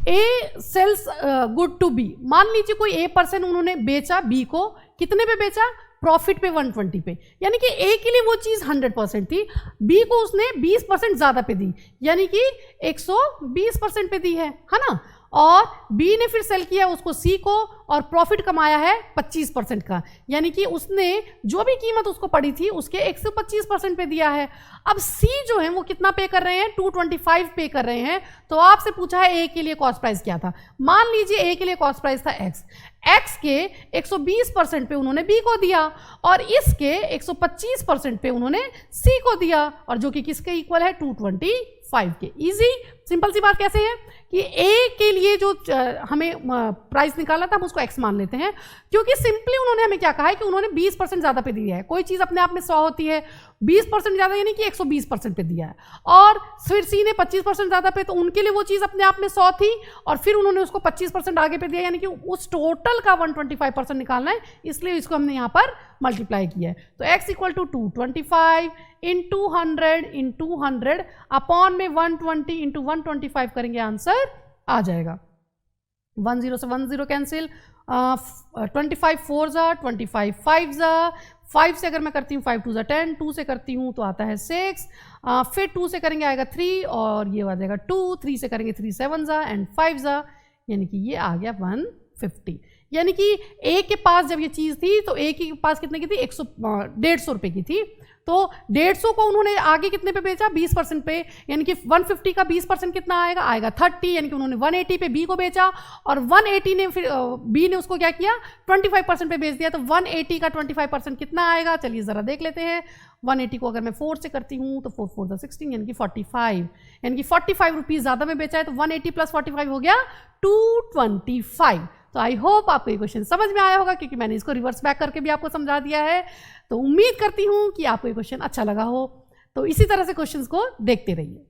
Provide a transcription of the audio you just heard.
A sales good to be, मान लीजिए कोई ए पर्सन उन्होंने बेचा बी को, कितने पे बेचा, प्रॉफिट पे 120 पे, यानी कि ए के लिए वो चीज 100% थी, बी को उसने 20% ज्यादा पे दी, यानी कि 120% पे दी है ना, और बी ने फिर सेल किया उसको सी को और प्रॉफिट कमाया है 25% का, यानी कि उसने जो भी कीमत उसको पड़ी थी उसके 125% पे दिया है। अब सी जो है वो कितना पे कर रहे हैं, 225 पे कर रहे हैं। तो आपसे पूछा है ए के लिए कॉस्ट प्राइस क्या था, मान लीजिए ए के लिए कॉस्ट प्राइस था एक्स, एक्स के 120% पे उन्होंने बी को दिया और इसके 125% पे उन्होंने सी को दिया, और जो कि किसके इक्वल है, 225 के। इजी सिंपल सी बात कैसे है कि ए के लिए जो हमें प्राइस निकाला था हम उसको एक्स मान लेते हैं, क्योंकि सिंपली उन्होंने हमें क्या कहा है कि उन्होंने 20% ज्यादा पे दिया है। कोई चीज अपने आप में 100 होती है, 20% ज्यादा यानी कि 120% पे दिया है, और फिर सी ने 25% ज्यादा पे, तो उनके लिए वो चीज अपने आप में 100 थी और फिर उन्होंने उसको 25% आगे पे दिया, यानी कि उस टोटल का 125% निकालना है, इसलिए इसको हमने यहाँ पर मल्टीप्लाई किया है। तो x equal to 225 into 100 upon में 120 इंटू 125 करेंगे, आंसर आ जाएगा। 10 से 10 कैंसिल, 25 4 जा, 25 5 जा, 5 से अगर मैं करती हूँ 5 2 जा 10, 2 से करती हूँ तो आता है 6, फिर 2 से करेंगे आएगा 3 और ये आ जाएगा 2, 3 से करेंगे 3 7 जा एंड 5 जा, यानी कि ये आ गया 150। यानी कि ए के पास जब ये चीज़ थी तो ए के पास कितने की थी, 150 रुपये की थी, तो 150 को उन्होंने आगे कितने पे बेचा, 20% पे, यानी कि 150 का 20% कितना आएगा, आएगा 30, यानी कि उन्होंने 180 पे बी को बेचा और 180 ने फिर बी ने उसको क्या किया, 25% पे बेच दिया, तो 180 का 25% कितना आएगा, चलिए ज़रा देख लेते हैं। 180 को अगर मैं 4 से करती हूँ तो 4 4 16, यानी कि 45, यानी कि 45 रुपीज़ ज़्यादा में बेचा है, तो 180 प्लस 45 हो गया 225। तो आई होप आपको ये क्वेश्चन समझ में आया होगा, क्योंकि मैंने इसको रिवर्स बैक करके भी आपको समझा दिया है। तो उम्मीद करती हूँ कि आपको ये क्वेश्चन अच्छा लगा हो। तो इसी तरह से क्वेश्चंस को देखते रहिए।